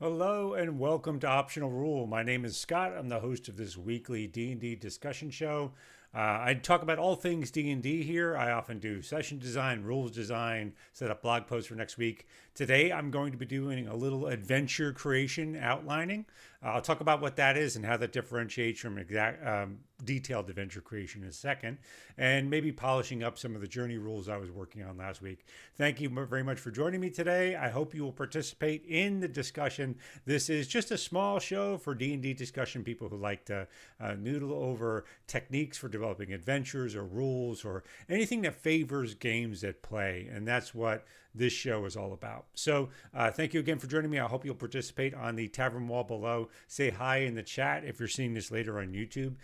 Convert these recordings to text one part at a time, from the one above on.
Hello and welcome to Optional Rule. My name is Scott. I'm the host of this weekly D&D discussion show. I talk about all things D&D here. I often do session design, rules design, set up blog posts for next week. Today, I'm going to be doing a little adventure creation outlining. I'll talk about what that is and how that differentiates from exact detailed adventure creation in a second, and maybe polishing up some of the journey rules I was working on last week. Thank you very much for joining me today. I hope you will participate in the discussion. This is just a small show for D&D discussion people who like to noodle over techniques for developing adventures or rules or anything that favors games at play, and that's what this show is all about. So thank you again for joining me. I hope you'll participate on the tavern wall below. Say hi in the chat if you're seeing this later on YouTube.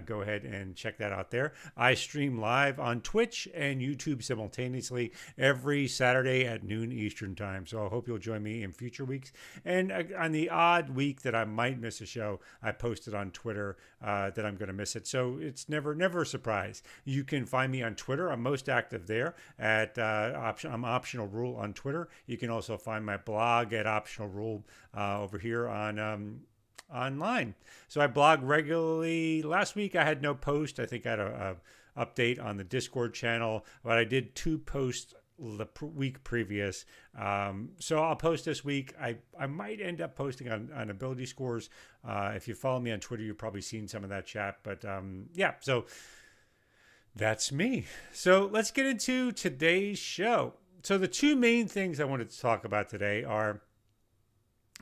Go ahead and check that out there. I stream live on Twitch and YouTube simultaneously every Saturday at noon Eastern time. So I hope you'll join me in future weeks. And on the odd week that I might miss a show, I posted on Twitter that I'm going to miss it. So it's never a surprise. You can find me on Twitter. I'm most active there at I'm Optional Rule on Twitter. You can also find my blog at Optional Rule over here on online. So I blog regularly. Last week I had no post. I think I had a update on the Discord channel, but I did 2 posts the week previous. So I'll post this week. I might end up posting on ability scores. If you follow me on Twitter, you've probably seen some of that chat. But yeah, so that's me. So let's get into today's show. So the 2 main things I wanted to talk about today are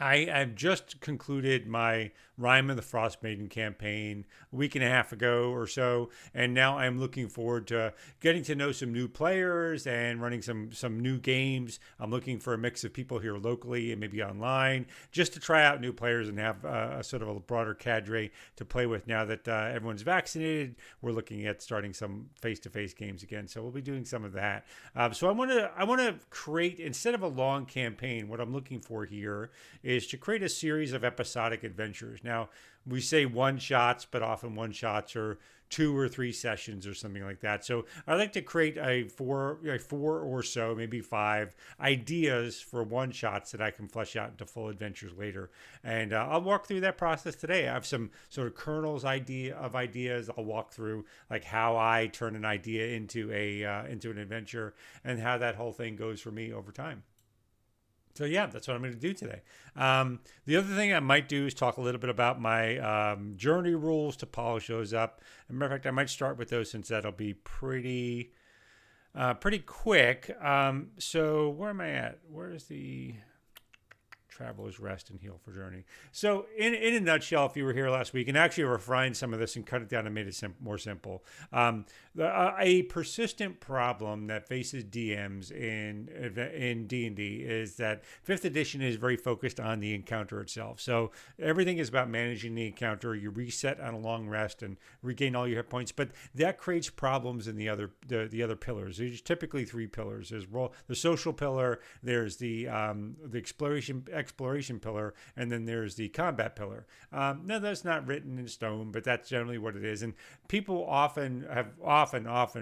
I have just concluded my Rime of the Frost Maiden campaign a week and a half ago or so, and now I'm looking forward to getting to know some new players and running some new games. I'm looking for a mix of people here locally and maybe online, just to try out new players and have a sort of a broader cadre to play with now that everyone's vaccinated. We're looking at starting some face-to-face games again, so we'll be doing some of that. So I want to create, instead of a long campaign, what I'm looking for here is to create a series of episodic adventures. Now, we say one shots, but often one shots are 2 or 3 sessions or something like that. So I like to create a four or so, maybe 5 ideas for one shots that I can flesh out into full adventures later. And I'll walk through that process today. I have some sort of kernels of ideas. I'll walk through like how I turn an idea into an adventure and how that whole thing goes for me over time. So yeah, that's what I'm going to do today. The other thing I might do is talk a little bit about my journey rules to polish those up. As a matter of fact, I might start with those since that'll be pretty quick. So where am I at? Where's the Traveler's Rest and Heal for Journey? So in a nutshell, if you were here last week, and actually I refined some of this and cut it down and made it more simple. A persistent problem that faces DMs in D&D is that 5th edition is very focused on the encounter itself. So everything is about managing the encounter. You reset on a long rest and regain all your hit points, but that creates problems in the other pillars. There's typically 3 pillars. There's the social pillar, there's the exploration pillar, and then there's the combat pillar. Now that's not written in stone, but that's generally what it is. And people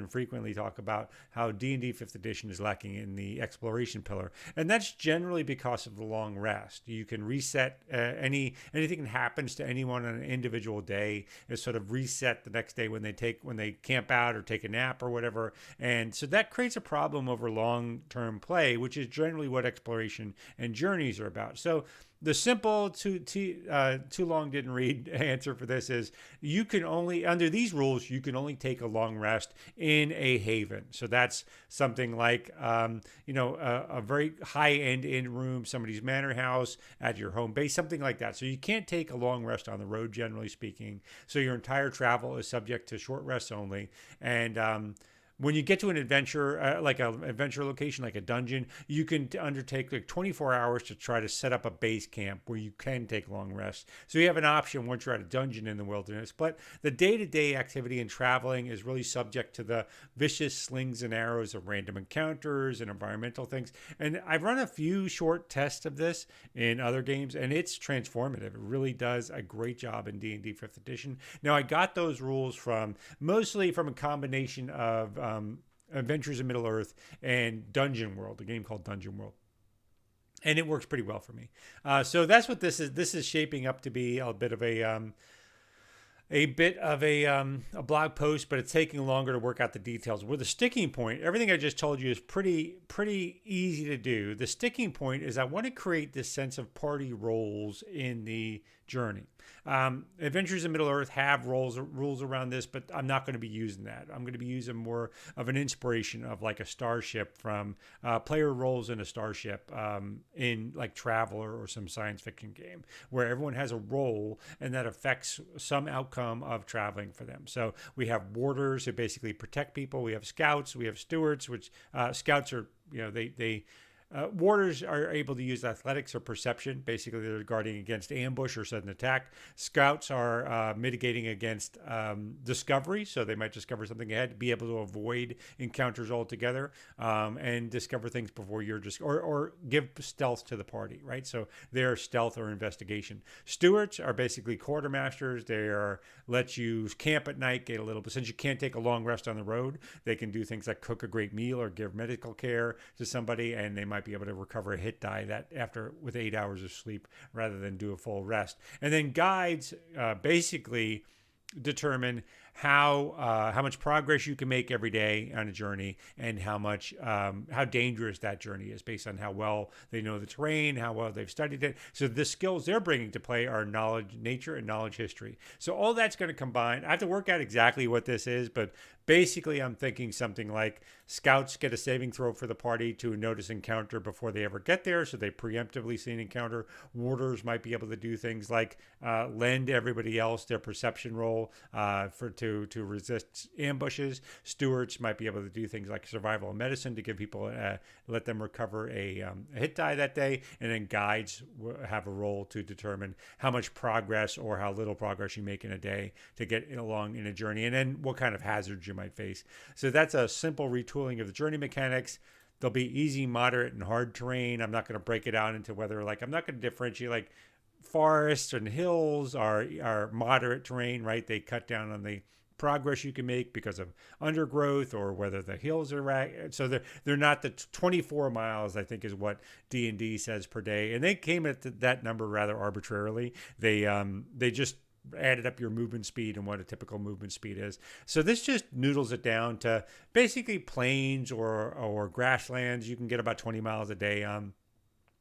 frequently talk about how D&D 5th edition is lacking in the exploration pillar, and that's generally because of the long rest. You can reset anything that happens to anyone on an individual day is sort of reset the next day when they camp out or take a nap or whatever, and so that creates a problem over long-term play, which is generally what exploration and journeys are about. So the simple too long didn't read answer for this is you can only, under these rules, you can only take a long rest in a haven. So that's something like a very high-end inn room, somebody's manor house, at your home base, something like that. So you can't take a long rest on the road, generally speaking. So your entire travel is subject to short rests only. And when you get to an adventure, like an adventure location, like a dungeon, you can undertake like 24 hours to try to set up a base camp where you can take long rests. So you have an option once you're at a dungeon in the wilderness. But the day-to-day activity and traveling is really subject to the vicious slings and arrows of random encounters and environmental things. And I've run a few short tests of this in other games, and it's transformative. It really does a great job in D&D 5th edition. Now, I got those rules mostly from a combination of Adventures in Middle-earth and Dungeon World, a game called Dungeon World. and it works pretty well for me. So that's what this is. This is shaping up to be a blog post, but it's taking longer to work out the details. Where the sticking point, everything I just told you is pretty easy to do. The sticking point is I want to create this sense of party roles in the journey. Adventures in Middle Earth have rules around this, but I'm not going to be using that. I'm going to be using more of an inspiration of like a starship from player roles in a starship in like Traveler or some science fiction game where everyone has a role and that affects some outcome of traveling for them. So we have warders who basically protect people. We have scouts. We have stewards, which scouts are, they warders are able to use athletics or perception. Basically, they're guarding against ambush or sudden attack. Scouts are mitigating against discovery, so they might discover something ahead, be able to avoid encounters altogether, and discover things before you're just or give stealth to the party, right? So they're stealth or investigation. Stewards are basically quartermasters. They are let you camp at night, get a little bit. Since you can't take a long rest on the road, they can do things like cook a great meal or give medical care to somebody, and they might be able to recover a hit die that after with 8 hours of sleep rather than do a full rest. And then guides basically determine how much progress you can make every day on a journey and how dangerous that journey is based on how well they know the terrain, how well they've studied it. So the skills they're bringing to play are knowledge nature and knowledge history. So all that's going to combine. I have to work out exactly what this is, but basically I'm thinking something like scouts get a saving throw for the party to notice encounter before they ever get there, so they preemptively see an encounter. Warders might be able to do things like lend everybody else their perception roll to resist ambushes. Stewards might be able to do things like survival and medicine to give people let them recover a hit die that day, and then guides have a role to determine how much progress or how little progress you make in a day to get along in a journey, and then what kind of hazards you might face. So that's a simple retooling of the journey mechanics. There'll be easy, moderate, and hard terrain. I'm not going to break it out into whether I'm not going to differentiate like forests and hills are moderate terrain, right? They cut down on the progress you can make because of undergrowth or whether the hills are so they're not the 24 miles I think is what D&D says per day, and they came at that number rather arbitrarily. They just added up your movement speed and what a typical movement speed is. So this just noodles it down to basically plains or grasslands. You can get about 20 miles a day on.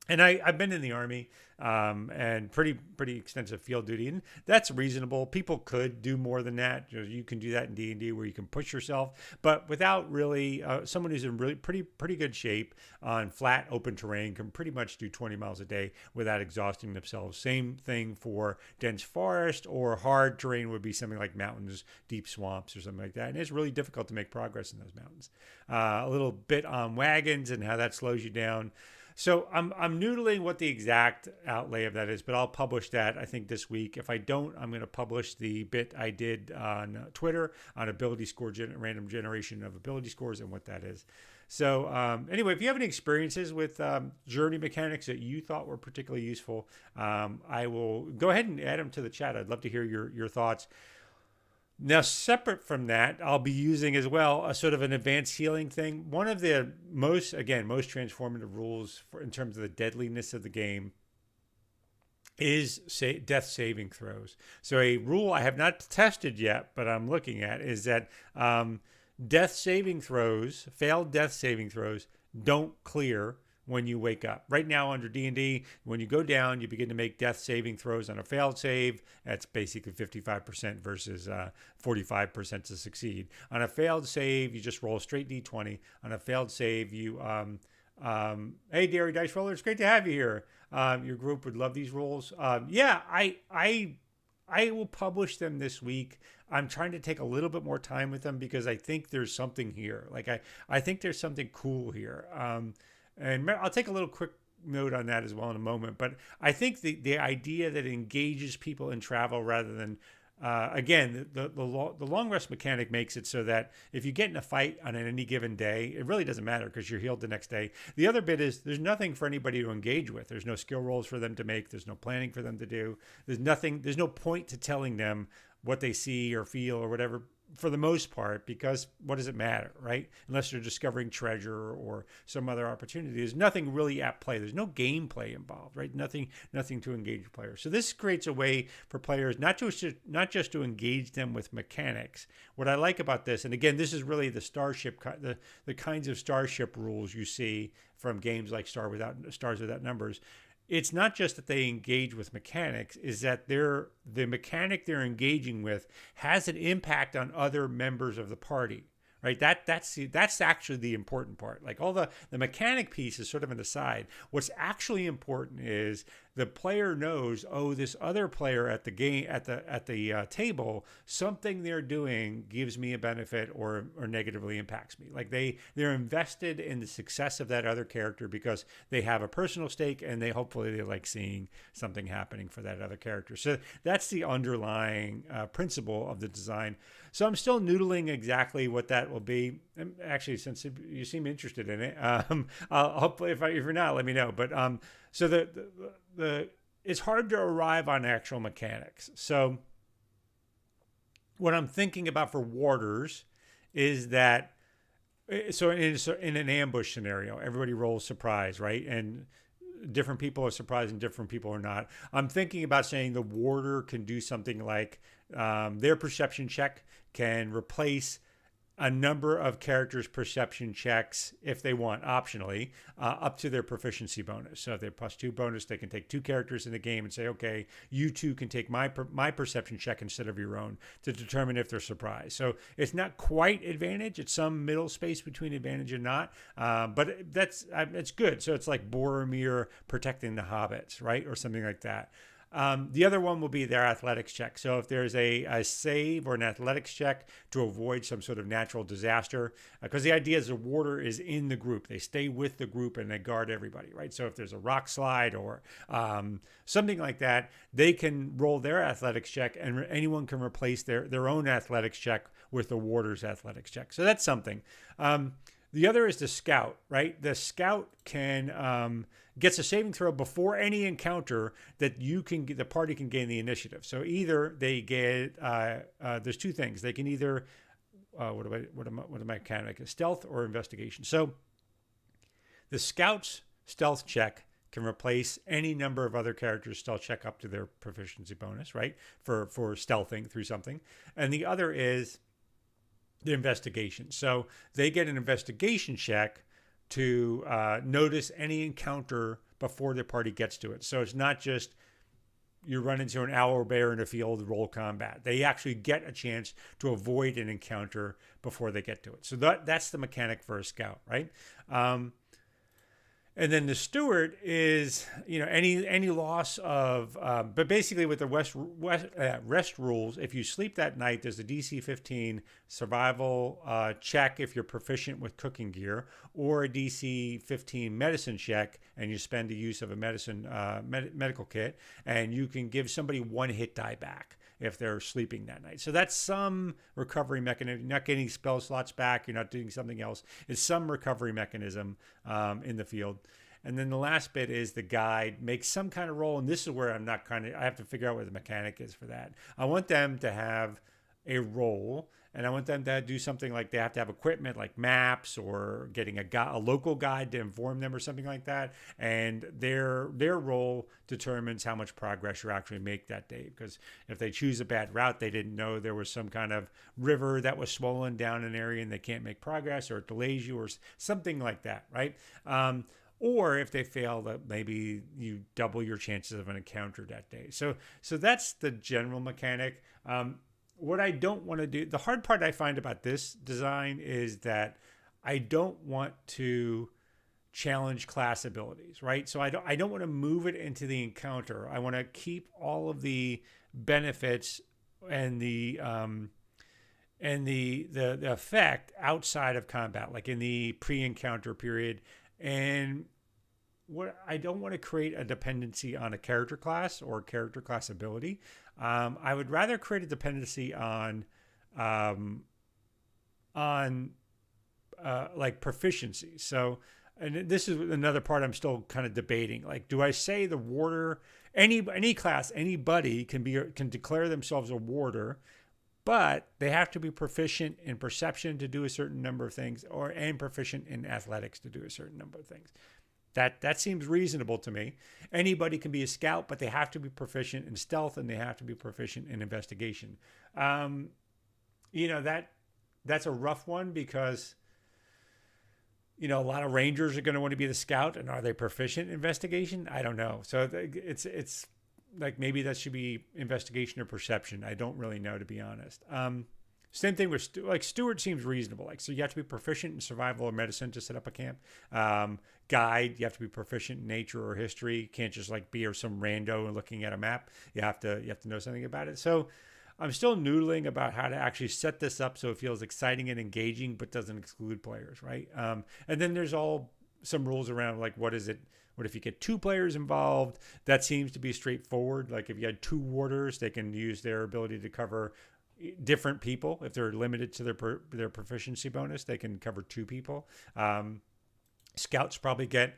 And I've been in the Army and pretty extensive field duty, and that's reasonable. People could do more than that. You can do that in D&D where you can push yourself, but without really someone who's in really pretty good shape on flat open terrain can pretty much do 20 miles a day without exhausting themselves. Same thing for dense forest, or hard terrain would be something like mountains, deep swamps, or something like that. And it's really difficult to make progress in those mountains. A little bit on wagons and how that slows you down. So I'm noodling what the exact outlay of that is, but I'll publish that I think this week. If I don't, I'm going to publish the bit I did on Twitter on ability score, random generation of ability scores, and what that is. So anyway, if you have any experiences with journey mechanics that you thought were particularly useful, I will go ahead and add them to the chat. I'd love to hear your thoughts. Now, separate from that, I'll be using as well a sort of an advanced healing thing. One of the most transformative rules in terms of the deadliness of the game is death saving throws. So a rule I have not tested yet, but I'm looking at, is that failed death saving throws don't clear when you wake up. Right now under D&D, when you go down, you begin to make death saving throws on a failed save. That's basically 55% versus 45% to succeed. On a failed save, you just roll a straight D20. On a failed save, you hey, Dairy Dice Roller, it's great to have you here. Your group would love these rolls. I will publish them this week. I'm trying to take a little bit more time with them because I think there's something here. Like I think there's something cool here. And I'll take a little quick note on that as well in a moment. But I think the idea that it engages people in travel rather than, again, the long rest mechanic makes it so that if you get in a fight on any given day, it really doesn't matter because you're healed the next day. The other bit is there's nothing for anybody to engage with. There's no skill rolls for them to make. There's no planning for them to do. There's no point to telling them what they see or feel or whatever. for the most part, because what does it matter, right? Unless you're discovering treasure or some other opportunity, there's nothing really at play. There's no gameplay involved, right? Nothing to engage players. So this creates a way for players not just to engage them with mechanics. What I like about this, and again, this is really the starship, the kinds of starship rules you see from games like Stars Without Numbers. It's not just that they engage with mechanics, is that the mechanic they're engaging with has an impact on other members of the party, right? That's actually the important part. Like all the mechanic piece is sort of an aside. What's actually important is the player knows, oh, this other player at the table, something they're doing gives me a benefit or negatively impacts me. Like they're invested in the success of that other character because they have a personal stake, and they like seeing something happening for that other character. So that's the underlying principle of the design. So I'm still noodling exactly what that will be. And actually, since you seem interested in it, I'll hopefully if you're not, let me know. But so the it's hard to arrive on actual mechanics. So what I'm thinking about for warders is that, so in an ambush scenario, everybody rolls surprise, right? And different people are surprised and different people are not. I'm thinking about saying the warder can do something like their perception check can replace a number of characters' perception checks if they want, optionally, up to their proficiency bonus. So if they have +2 bonus, they can take 2 characters in the game and say, okay, you two can take my perception check instead of your own to determine if they're surprised. So it's not quite advantage. It's some middle space between advantage and not. But it's good. So it's like Boromir protecting the hobbits, right? Or something like that. The other one will be their athletics check. So if there's a save or an athletics check to avoid some sort of natural disaster, because the idea is the warder is in the group. They stay with the group and they guard everybody, right? So if there's a rock slide or something like that, they can roll their athletics check, and anyone can replace their own athletics check with the warder's athletics check. So that's something. The other is the scout, right? The scout can gets a saving throw before any encounter that the party can gain the initiative. So either they get there's 2 things. They can either what am I mechanic? Stealth or investigation. So the scout's stealth check can replace any number of other characters' stealth check up to their proficiency bonus, right? For stealthing through something. And the other is the investigation. So they get an investigation check to notice any encounter before the party gets to it. So it's not just you run into an owl or bear in a field, roll combat. They actually get a chance to avoid an encounter before they get to it. So that's the mechanic for a scout, right? And then the steward is, any loss of, but basically with the rest rules, if you sleep that night, there's a DC 15 survival check if you're proficient with cooking gear, or a DC 15 medicine check, and you spend the use of a medical kit, and you can give somebody 1 hit die back if they're sleeping that night. So that's some recovery mechanism. You're not getting spell slots back. You're not doing something else. It's some recovery mechanism in the field. And then the last bit is the guide makes some kind of roll. And this is where I have to figure out what the mechanic is for that. I want them to have a role, and I want them to do something like they have to have equipment like maps or getting a local guide to inform them or something like that. And their role determines how much progress you actually make that day. Because if they choose a bad route, they didn't know there was some kind of river that was swollen down an area and they can't make progress, or it delays you or something like that, right? Or if they fail, that maybe you double your chances of an encounter that day. So that's the general mechanic. What I don't want to do, the hard part I find about this design is that I don't want to challenge class abilities, right? So I don't want to move it into the encounter. I want to keep all of the benefits and the effect outside of combat, like in the pre-encounter period. And what I don't want to create a dependency on a character class or character class ability. I would rather create a dependency on like proficiency. So, and this is another part I'm still kind of debating. Like, do I say the warder, any class, anybody can declare themselves a warder, but they have to be proficient in perception to do a certain number of things, and proficient in athletics to do a certain number of things. That seems reasonable to me. Anybody can be a scout, but they have to be proficient in stealth and they have to be proficient in investigation. That's a rough one because a lot of rangers are going to want to be the scout, and are they proficient in investigation? I don't know. So it's like maybe that should be investigation or perception. I don't really know, to be honest. Same thing with Steward seems reasonable. So you have to be proficient in survival or medicine to set up a camp. Guide, you have to be proficient in nature or history. You can't just be some rando and looking at a map. You have to know something about it. So I'm still noodling about how to actually set this up so it feels exciting and engaging, but doesn't exclude players, right? And then there's some rules around what is it? What if you get 2 players involved? That seems to be straightforward. If you had 2 warders, they can use their ability to cover different people. If they're limited to their proficiency bonus, they can cover 2 people. Scouts probably get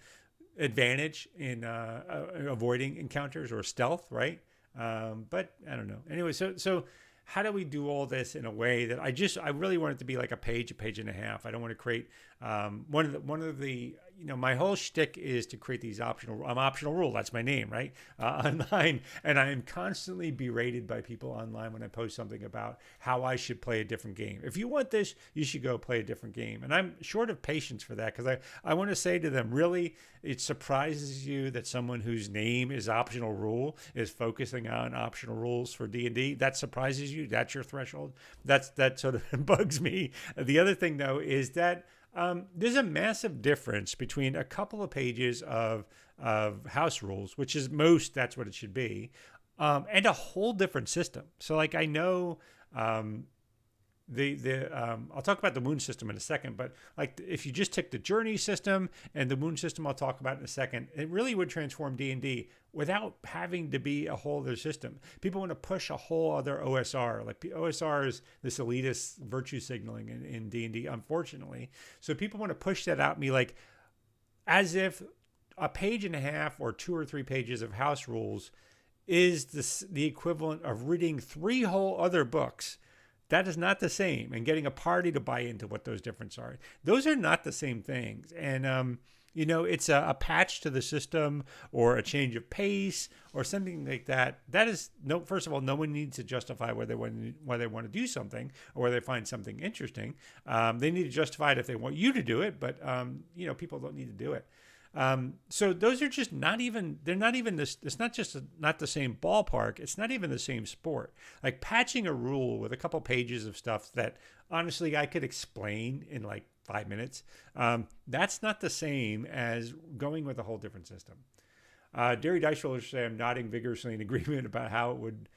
advantage in avoiding encounters or stealth, right? But I don't know. Anyway, so how do we do all this in a way that I really want it to be like a page and a half. I don't want to create one of the my whole shtick is to create these optional rule. That's my name, right? Online, and I am constantly berated by people online when I post something about how I should play a different game. If you want this, you should go play a different game. And I'm short of patience for that because I want to say to them, really, it surprises you that someone whose name is optional rule is focusing on optional rules for D&D. That surprises you. That's your threshold. That sort of bugs me. The other thing though is that there's a massive difference between a couple of pages of house rules, which is that's what it should be, and a whole different system. So I know I'll talk about the moon system in a second, but if you just took the journey system and the moon system, I'll talk about in a second, it really would transform D&D without having to be a whole other system. People want to push a whole other OSR. OSR is this elitist virtue signaling in D&D, unfortunately. So people want to push that out me as if a page and a half or 2 or 3 pages of house rules is the equivalent of reading 3 whole other books. That is not the same. And getting a party to buy into what those differences are. Those are not the same things. And, it's a patch to the system or a change of pace or something like that. That is, first of all, no one needs to justify why they want to do something or where they find something interesting. They need to justify it if they want you to do it, but, people don't need to do it. So those are just not even this. It's not just not the same ballpark. It's not even the same sport. Patching a rule with a couple pages of stuff that honestly I could explain in 5 minutes. That's not the same as going with a whole different system. Derry Dice Rollers say I'm nodding vigorously in agreement about how it would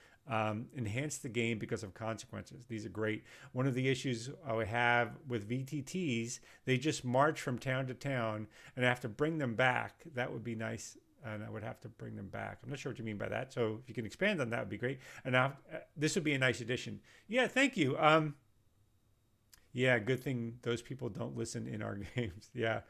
enhance the game because of consequences. These are great. One of the issues I have with VTTs, they just march from town to town and I have to bring them back. That would be nice. And I would have to bring them back. I'm not sure what you mean by that. So if you can expand on that, would be great. And now this would be a nice addition. Yeah, thank you. Yeah, good thing those people don't listen in our games. Yeah.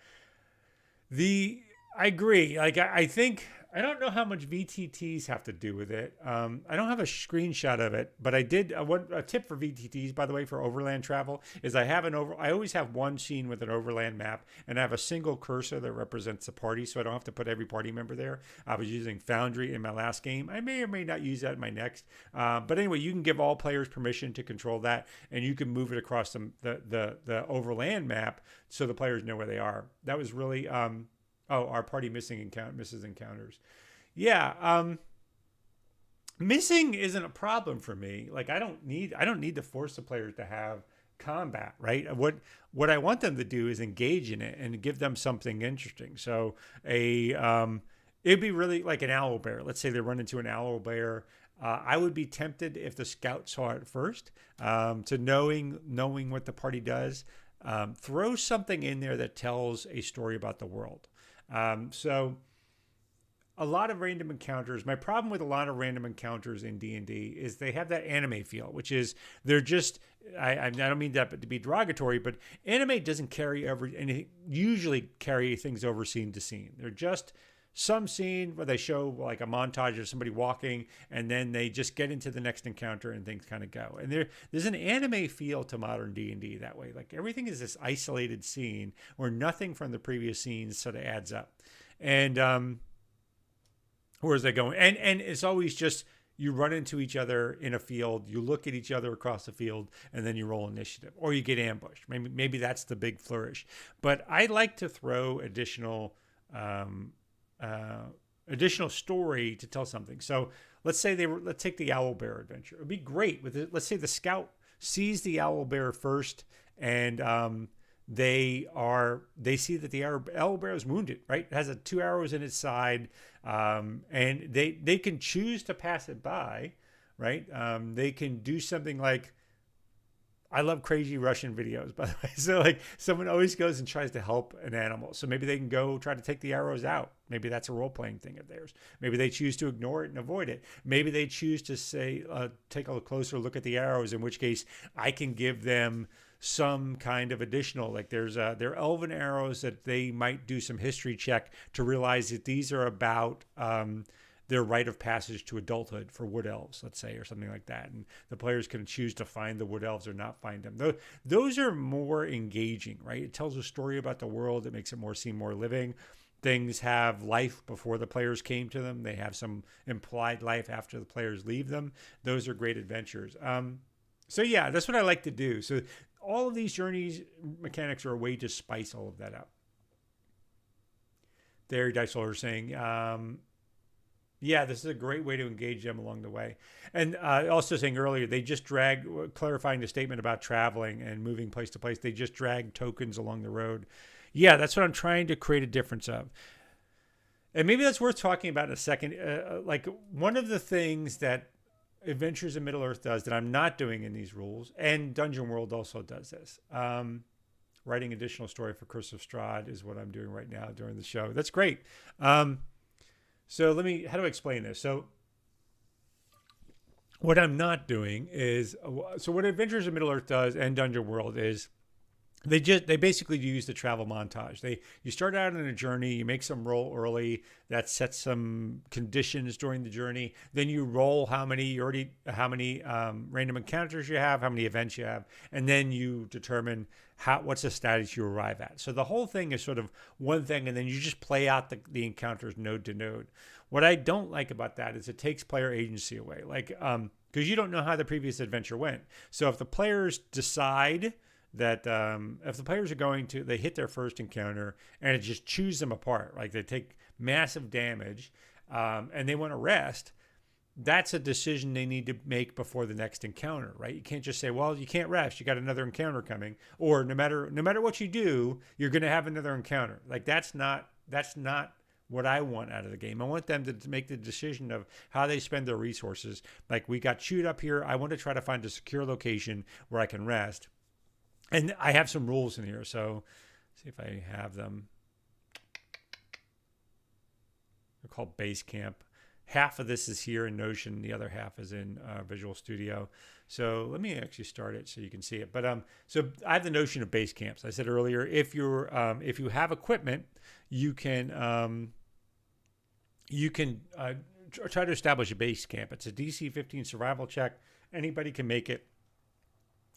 I agree. I think, I don't know how much VTTs have to do with it. I don't have a screenshot of it, but I did. A tip for VTTs, by the way, for overland travel is I always have one scene with an overland map, and I have a single cursor that represents the party, so I don't have to put every party member there. I was using Foundry in my last game. I may or may not use that in my next. But anyway, you can give all players permission to control that, and you can move it across the overland map so the players know where they are. That was really. Our party misses encounters. Yeah, missing isn't a problem for me. I don't need to force the players to have combat, right? What I want them to do is engage in it and give them something interesting. So it'd be really like an owl bear. Let's say they run into an owl bear. I would be tempted if the scout saw it first, to knowing what the party does. Throw something in there that tells a story about the world. So a lot of random encounters, my problem with a lot of random encounters in D&D is they have that anime feel, which is they're just, I don't mean that to be derogatory, but usually carry things over scene to scene. They're just some scene where they show like a montage of somebody walking, and then they just get into the next encounter and things kind of go. And there's an anime feel to modern D&D that way. Like everything is this isolated scene where nothing from the previous scenes sort of adds up. And where's that going? And it's always just you run into each other in a field, you look at each other across the field, and then you roll initiative, or you get ambushed. Maybe that's the big flourish. But I like to throw additional story to tell something. So let's take the Owlbear adventure. It would be great with it. Let's say the scout sees the Owlbear first, and they see that the owlbear is wounded, right? It has 2 arrows in its side, and they can choose to pass it by, right? They can do something like, I love crazy Russian videos, by the way. So like someone always goes and tries to help an animal. So maybe they can go try to take the arrows out. Maybe that's a role-playing thing of theirs. Maybe they choose to ignore it and avoid it. Maybe they choose to say, take a closer look at the arrows, in which case I can give them some kind of additional, like there are elven arrows that they might do some history check to realize that these are about their rite of passage to adulthood for wood elves, let's say, or something like that. And the players can choose to find the wood elves or not find them. Those are more engaging, right? It tells a story about the world. It makes it seem more living. Things have life before the players came to them. They have some implied life after the players leave them. Those are great adventures. So yeah, that's what I like to do. So all of these journeys mechanics are a way to spice all of that up. There, Dice Roller saying, yeah, this is a great way to engage them along the way. And also saying earlier, they just clarifying the statement about traveling and moving place to place, they just drag tokens along the road. Yeah, that's what I'm trying to create a difference of. And maybe that's worth talking about in a second. Like one of the things that Adventures in Middle-earth does that I'm not doing in these rules, and Dungeon World also does this. Writing additional story for Curse of Strahd is what I'm doing right now during the show. That's great. So how do I explain this? So what I'm not doing is, so what Adventures in Middle-earth does and Dungeon World is they basically use the travel montage. You start out on a journey, you make some roll early that sets some conditions during the journey. Then you roll how many random encounters you have, how many events you have, and then you determine what's the status you arrive at. So the whole thing is sort of one thing, and then you just play out the encounters node to node. What I don't like about that is it takes player agency away, like because you don't know how the previous adventure went. So if the players decide that if the players are they hit their first encounter and it just chews them apart, like they take massive damage and they want to rest, that's a decision they need to make before the next encounter, right? You can't just say, well, you can't rest, you got another encounter coming, or no matter what you do, you're going to have another encounter. Like that's not what I want out of the game. I want them to make the decision of how they spend their resources. Like we got chewed up here, I want to try to find a secure location where I can rest. And I have some rules in here, so see if I have them. They're called Base Camp. Half of this is here in Notion, the other half is in Visual Studio. So let me actually start it so you can see it. But so I have the notion of base camps. I said earlier, if you have equipment, you can try to establish a base camp. It's a DC 15 survival check. Anybody can make it.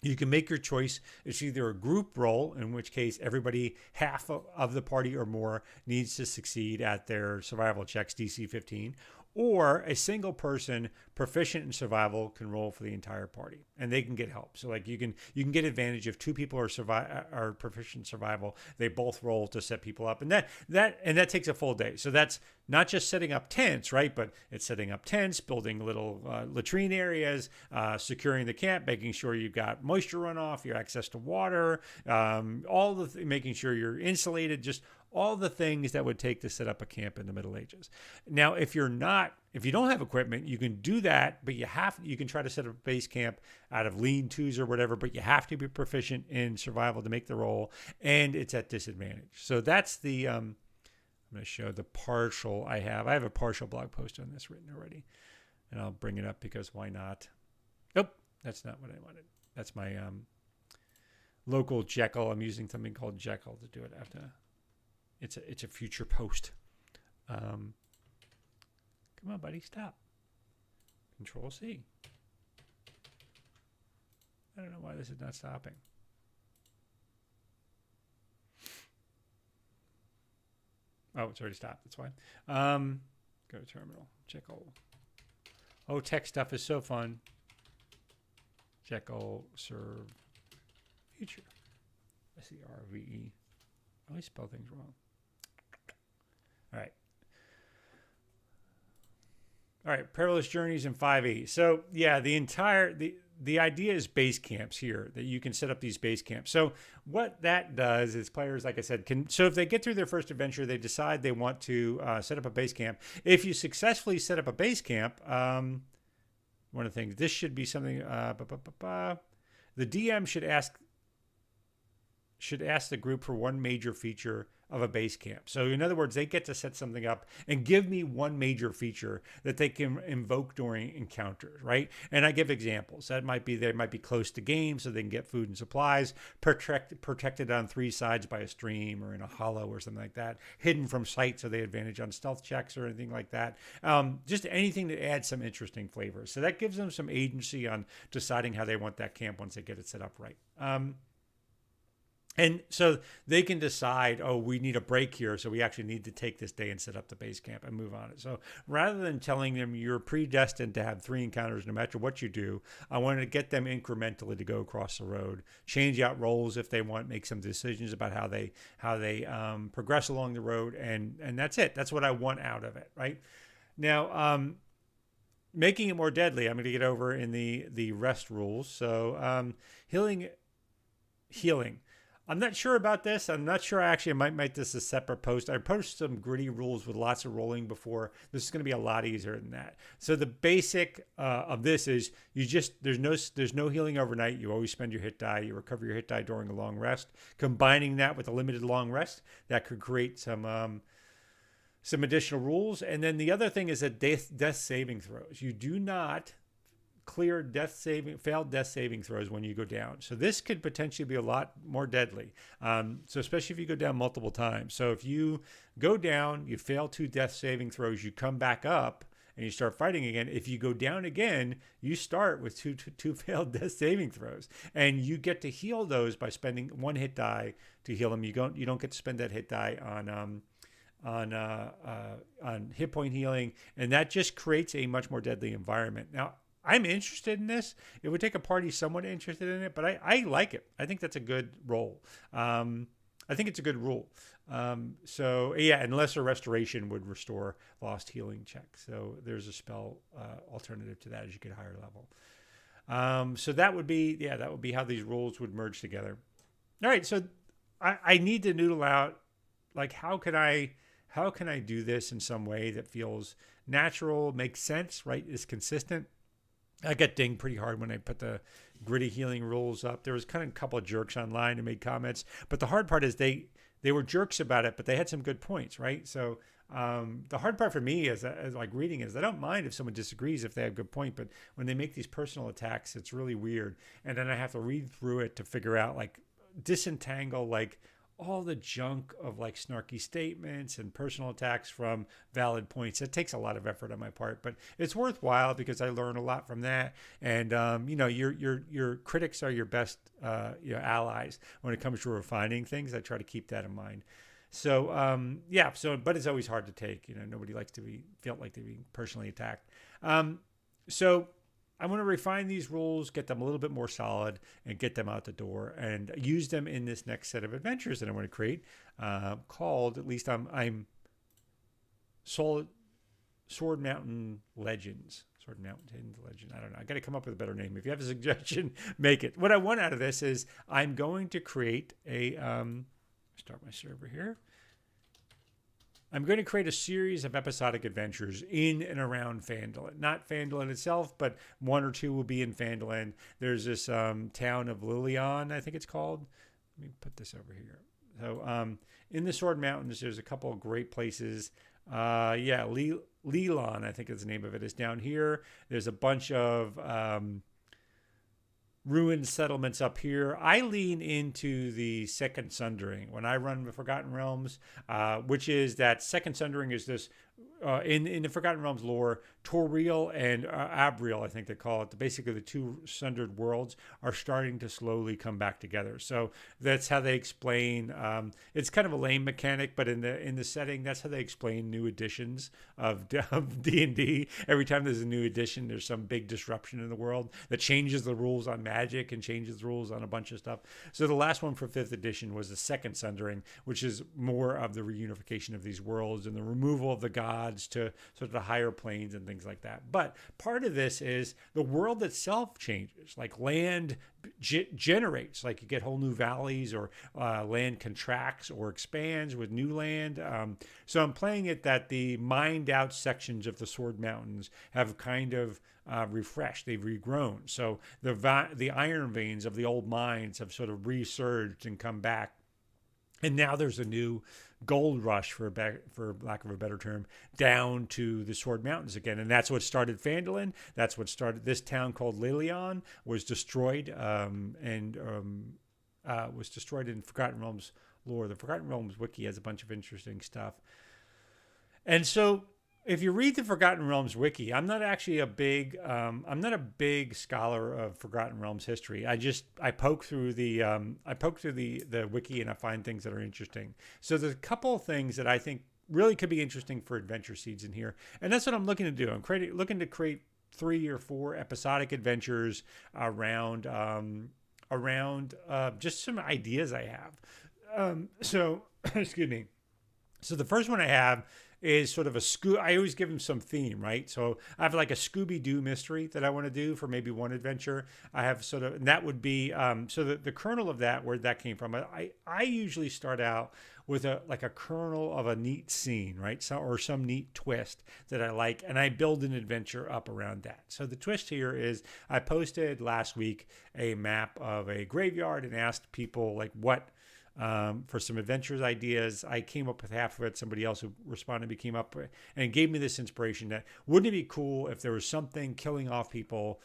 You can make your choice. It's either a group roll, in which case everybody, half of the party or more, needs to succeed at their survival checks, DC 15, or a single person proficient in survival can roll for the entire party, and they can get help. So like you can get advantage if two people are proficient in survival. They both roll to set people up, and that takes a full day. So that's not just setting up tents, right? But it's setting up tents, building little latrine areas, securing the camp, making sure you've got moisture runoff, your access to water, making sure you're insulated, just all the things that would take to set up a camp in the Middle Ages. Now, if you don't have equipment, you can do that, but you can try to set up a base camp out of lean-tos or whatever, but you have to be proficient in survival to make the roll, and it's at disadvantage. So that's the, I'm going to show the partial I have. I have a partial blog post on this written already, and I'll bring it up because why not? Nope, that's not what I wanted. That's my local Jekyll. I'm using something called Jekyll to do it after. It's a future post. Come on, buddy, stop. Control C. I don't know why this is not stopping. Oh, it's already stopped. That's fine. Go to terminal. Check all. Oh, tech stuff is so fun. Check all serve future. SERVE. I always spell things wrong. All right. All right, perilous journeys in 5e. So yeah, the idea is base camps here, that you can set up these base camps. So what that does is players, like I said, so if they get through their first adventure, they decide they want to set up a base camp. If you successfully set up a base camp, one of the things, this should be something, the DM should ask the group for one major feature of a base camp. So in other words, they get to set something up and give me one major feature that they can invoke during encounters, right? And I give examples. That might be, they might be close to game so they can get food and supplies, protected on 3 sides by a stream or in a hollow or something like that, hidden from sight so they advantage on stealth checks or anything like that. Just anything that adds some interesting flavor. So that gives them some agency on deciding how they want that camp once they get it set up right. And so they can decide, oh, we need a break here, so we actually need to take this day and set up the base camp and move on it. So rather than telling them you're predestined to have 3 encounters no matter what you do, I wanted to get them incrementally to go across the road, change out roles if they want, make some decisions about how they progress along the road, and that's it. That's what I want out of it, right? Now, making it more deadly, I'm going to get over in the rest rules. So healing. I'm not sure about this. I'm not sure. Actually, I might make this a separate post. I posted some gritty rules with lots of rolling before. This is going to be a lot easier than that. So the basic of this is there's no healing overnight. You always spend your hit die. You recover your hit die during a long rest. Combining that with a limited long rest, that could create some additional rules. And then the other thing is that death saving throws. You do not clear failed death saving throws when you go down. So this could potentially be a lot more deadly. So especially if you go down multiple times. So if you go down, you fail 2 death saving throws, you come back up and you start fighting again. If you go down again, you start with two failed death saving throws, and you get to heal those by spending 1 hit die to heal them. You don't get to spend that hit die on hit point healing, and that just creates a much more deadly environment. Now, I'm interested in this. It would take a party somewhat interested in it, but I like it. I think that's a good role. I think it's a good rule. So yeah, and lesser restoration would restore lost healing check. So there's a spell alternative to that as you get higher level. So that would be how these rules would merge together. All right, so I need to noodle out, like, how can I do this in some way that feels natural, makes sense, right? Is consistent. I got dinged pretty hard when I put the gritty healing rules up. There was kind of a couple of jerks online who made comments, but the hard part is they were jerks about it, but they had some good points, right? So the hard part for me as like reading is I don't mind if someone disagrees if they have a good point, but when they make these personal attacks, it's really weird. And then I have to read through it to figure out, like, disentangle, like, all the junk of, like, snarky statements and personal attacks from valid points. It takes a lot of effort on my part, but it's worthwhile because I learn a lot from that. And your critics are your best allies when it comes to refining things. I try to keep that in mind. So but it's always hard to take. Nobody likes to be felt like they're being personally attacked. So I want to refine these rules, get them a little bit more solid, and get them out the door, and use them in this next set of adventures that I want to create, called, at least I'm Sword Mountain Legends. Sword Mountain Legend. I don't know. I got to come up with a better name. If you have a suggestion, make it. What I want out of this is I'm going to create a start my server here. I'm going to create a series of episodic adventures in and around Phandalin. Not Phandalin itself, but 1 or 2 will be in Phandalin. There's this town of Lilion, I think it's called. Let me put this over here. So in the Sword Mountains, there's a couple of great places. Lilon, I think is the name of it, is down here. There's a bunch of ruined settlements up here. I lean into the Second Sundering when I run the Forgotten Realms, which is that Second Sundering is this in the Forgotten Realms lore, Toriel and Abriel, I think they call it. Basically, the two sundered worlds are starting to slowly come back together. So that's how they explain. It's kind of a lame mechanic, but in the setting, that's how they explain new editions of D&D. Every time there's a new edition, there's some big disruption in the world that changes the rules on magic and changes the rules on a bunch of stuff. So the last one for 5th edition was the Second Sundering, which is more of the reunification of these worlds and the removal of the gods to sort of the higher planes and things like that. But part of this is the world itself changes, like land generates, like you get whole new valleys, or land contracts or expands with new land. So I'm playing it that the mined out sections of the Sword Mountains have kind of refreshed, they've regrown. So the iron veins of the old mines have sort of resurged and come back. And now there's a new gold rush, for lack of a better term, down to the Sword Mountains again. And that's what started Phandalin. That's what started this town called Lilion, was destroyed was destroyed in Forgotten Realms lore. The Forgotten Realms wiki has a bunch of interesting stuff. And so if you read the Forgotten Realms wiki, I'm not actually a big scholar of Forgotten Realms history. I poke through the wiki and I find things that are interesting. So there's a couple of things that I think really could be interesting for adventure seeds in here, and that's what I'm looking to do. I'm looking to create 3 or 4 episodic adventures around just some ideas I have. So excuse me. So the first one I have is sort of I always give them some theme, right? So I have like a Scooby-Doo mystery that I want to do for maybe one adventure. I have sort of, and that would be, so the kernel of that, where that came from, I usually start out with a kernel of a neat scene, right? So, or some neat twist that I like, and I build an adventure up around that. So the twist here is I posted last week a map of a graveyard and asked people like what, for some adventures ideas. I came up with half of it. Somebody else who responded me came up and gave me this inspiration that wouldn't it be cool if there was something killing off people,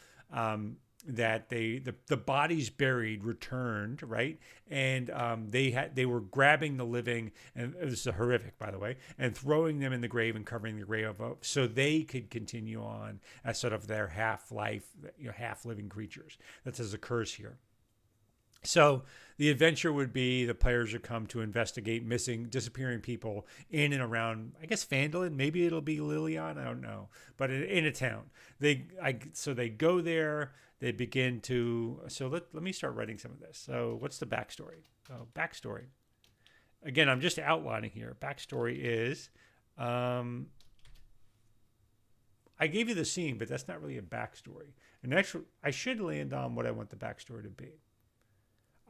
that the bodies buried returned, right? And they were grabbing the living, and this is horrific, by the way, and throwing them in the grave and covering the grave up so they could continue on as sort of their half-life, half living creatures. That says occurs here. So the adventure would be the players would come to investigate disappearing people in and around, I guess, Phandalin. Maybe it'll be Lilion. I don't know. But in a town. So they go there. They begin to... So let me start writing some of this. So what's the backstory? Backstory. Again, I'm just outlining here. Backstory is... I gave you the scene, but that's not really a backstory. And actually, I should land on what I want the backstory to be.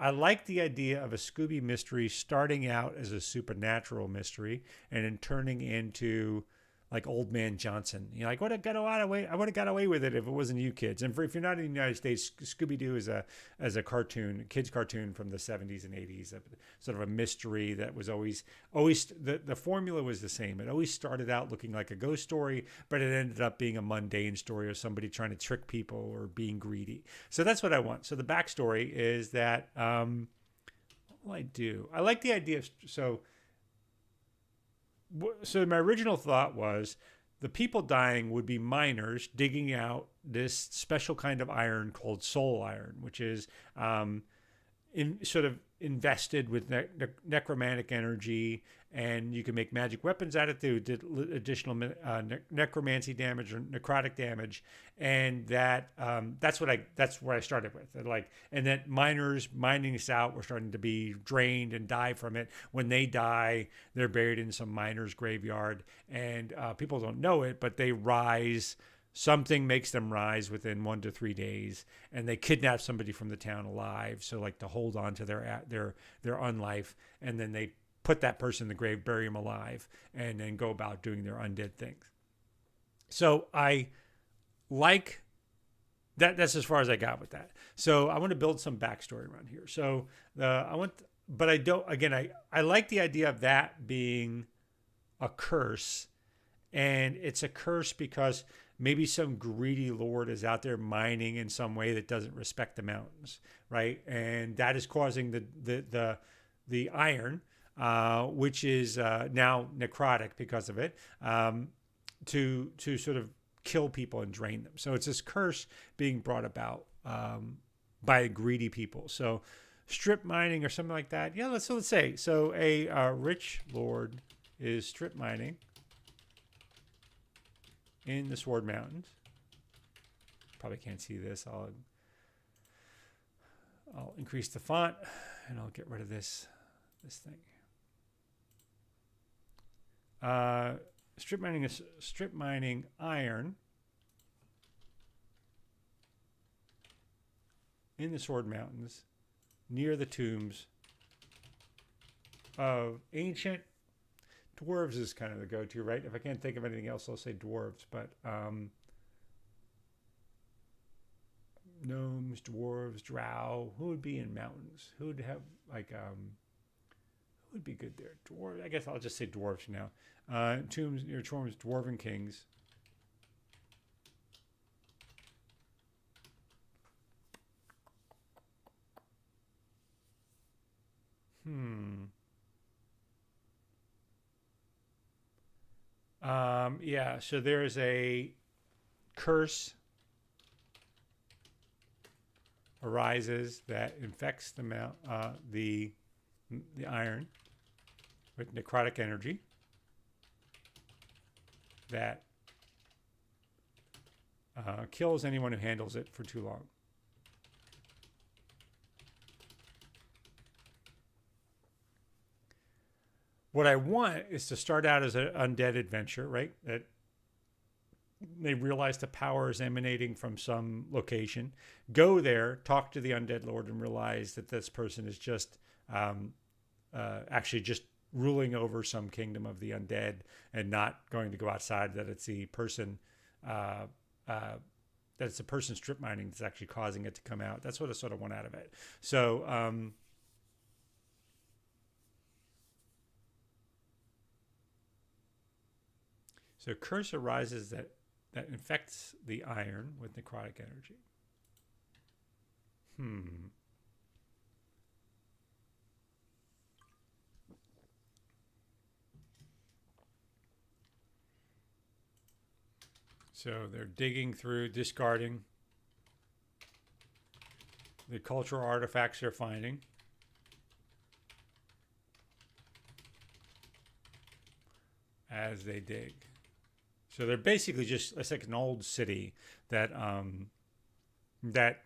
I like the idea of a Scooby mystery starting out as a supernatural mystery and then turning into like Old Man Johnson. I would have got away with it if it wasn't you kids. And if you're not in the United States, Scooby-Doo is a cartoon, kids cartoon from the 70s and 80s, sort of a mystery that was always the formula was the same. It always started out looking like a ghost story, but it ended up being a mundane story of somebody trying to trick people or being greedy. So that's what I want. So the backstory is that what will I do? I like the idea of So my original thought was the people dying would be miners digging out this special kind of iron called soul iron, which is sort of invested with necromantic energy, and you can make magic weapons out of it, do additional necromancy damage or necrotic damage, and that's where I started with. And that miners mining this out were starting to be drained and die from it. When they die, they're buried in some miner's graveyard, and people don't know it, but they rise. Something makes them rise within 1 to 3 days, and they kidnap somebody from the town alive. So like to hold on to their unlife, and then they put that person in the grave, bury him alive, and then go about doing their undead things. So I like that. That's as far as I got with that. So I want to build some backstory around here. So I like the idea of that being a curse. And it's a curse because maybe some greedy lord is out there mining in some way that doesn't respect the mountains, right? And that is causing the iron, which is now necrotic because of it, to sort of kill people and drain them. So it's this curse being brought about by greedy people. So strip mining or something like that. Yeah, let's say so. A rich lord is strip mining in the Sword Mountains. Probably can't see this. I'll increase the font and I'll get rid of this thing. Strip mining is strip mining iron in the Sword Mountains near the tombs of ancient dwarves. Is kind of the go-to, right? If I can't think of anything else, I'll say dwarves, but gnomes, dwarves, drow. Who would be in mountains? Who would have like who would be good there? Dwarves. I guess I'll just say dwarves now. Tombs near tombs, dwarven kings. Yeah, so there's a curse arises that infects the iron with necrotic energy that kills anyone who handles it for too long. What I want is to start out as an undead adventure, right? That they realize the power is emanating from some location. Go there, talk to the undead lord, and realize that this person is just actually just ruling over some kingdom of the undead and not going to go outside. That it's the person that it's the person strip mining that's actually causing it to come out. That's what I sort of want out of it. So. So curse arises that infects the iron with necrotic energy. So they're digging through, discarding the cultural artifacts they're finding. As they dig. So they're basically just, it's like an old city that that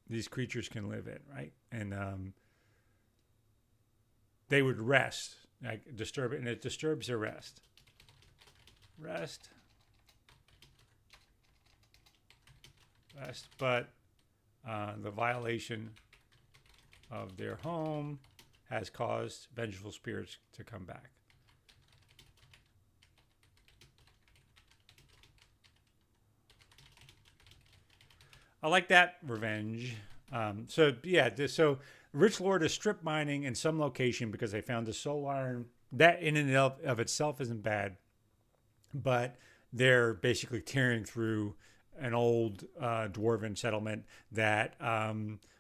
these creatures can live in, right? And they would rest, like disturb it, and it disturbs their rest. But the violation of their home has caused vengeful spirits to come back. I like that revenge. So Rich Lord is strip mining in some location because they found the soul iron. That in and of itself isn't bad, but they're basically tearing through an old dwarven settlement that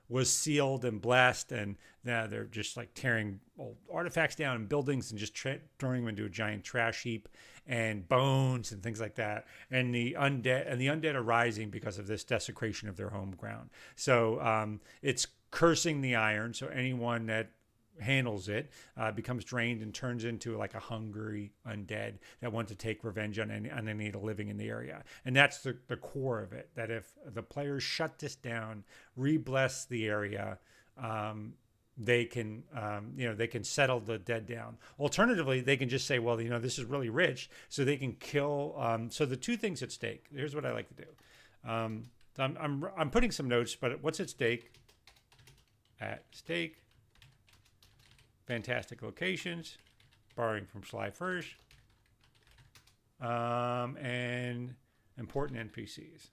was sealed and blessed, and now they're just like tearing old artifacts down and buildings and just throwing them into a giant trash heap, and bones and things like that. And the undead are rising because of this desecration of their home ground. So it's cursing the iron. So anyone that handles it becomes drained and turns into like a hungry undead that want to take revenge on any living in the area. And that's the core of it, that if the players shut this down, re-bless the area, they can they can settle the dead down. Alternatively, they can just say, well, this is really rich, so they can kill. So the two things at stake, here's what I like to do. I'm putting some notes, but what's at stake? At stake, fantastic locations, borrowing from Sly First, and important NPCs.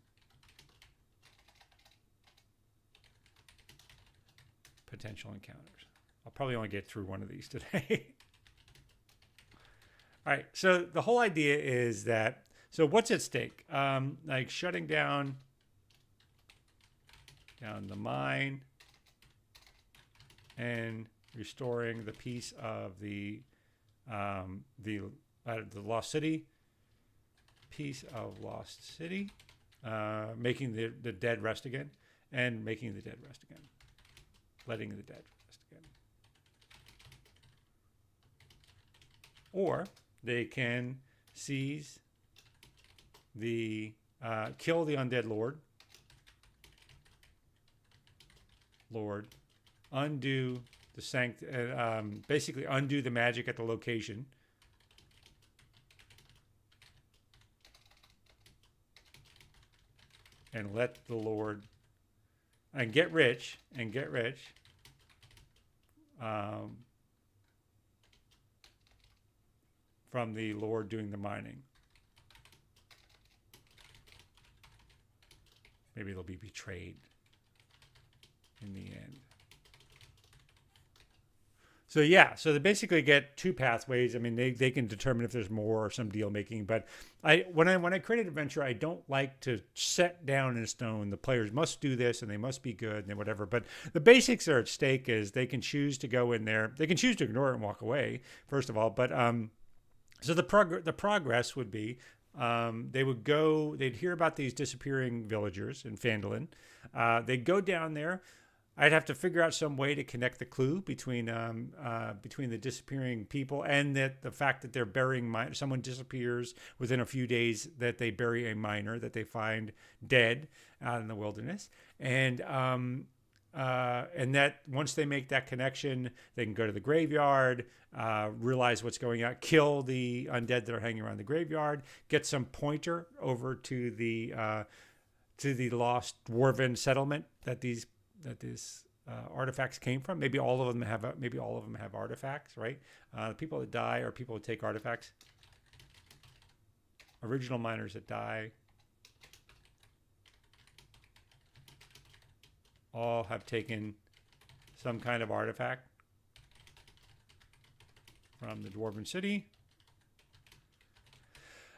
Potential encounters. I'll probably only get through one of these today. All right. So the whole idea is that, so what's at stake? Like shutting down the mine and restoring the peace of the lost city, piece of lost city, making the dead rest again, and making the dead rest again, letting the dead rest again. Or they can seize the kill the undead lord, undo the basically undo the magic at the location, and let the Lord and get rich from the Lord doing the mining. Maybe they'll be betrayed in the end. So yeah, so they basically get two pathways. I mean, they can determine if there's more or some deal making. But when I create an adventure, I don't like to set down in stone the players must do this and they must be good and whatever. But the basics are at stake. Is they can choose to go in there, they can choose to ignore it and walk away. First of all, but so the progress would be they'd hear about these disappearing villagers in Phandalin. They'd go down there. I'd have to figure out some way to connect the clue between the disappearing people and the fact that they're burying someone disappears within a few days, that they bury a miner that they find dead out in the wilderness, and that once they make that connection, they can go to the graveyard, realize what's going on, kill the undead that are hanging around the graveyard, get some pointer over to the lost dwarven settlement that these artifacts came from. Maybe all of them have artifacts, right? The people that die are people that take artifacts. Original miners that die all have taken some kind of artifact from the dwarven city.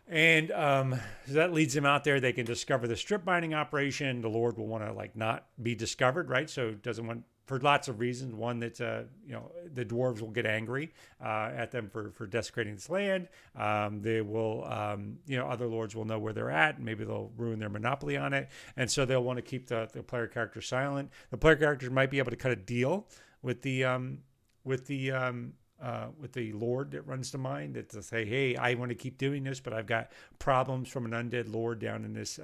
And so that leads them out there. They can discover the strip mining operation. The Lord will want to not be discovered, right? So doesn't want, for lots of reasons. One, that's the dwarves will get angry at them for desecrating this land. They will, other lords will know where they're at, and maybe they'll ruin their monopoly on it. And so they'll want to keep the player characters silent. The player characters might be able to cut a deal with the Lord that runs the mine, that to say, hey, I want to keep doing this, but I've got problems from an undead Lord down in this,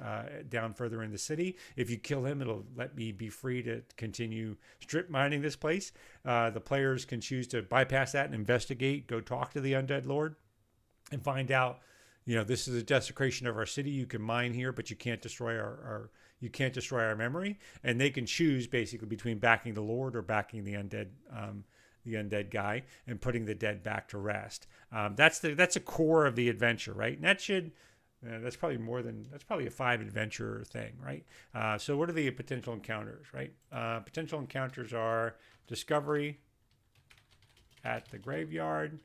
down further in the city. If you kill him, it'll let me be free to continue strip mining this place. The players can choose to bypass that and investigate, go talk to the undead Lord and find out, this is a desecration of our city. You can mine here, but you can't destroy our memory. And they can choose basically between backing the Lord or backing the undead guy and putting the dead back to rest. That's a core of the adventure, right? And that's probably a 5 adventure thing, right? So what are the potential encounters, right? Potential encounters are discovery at the graveyard.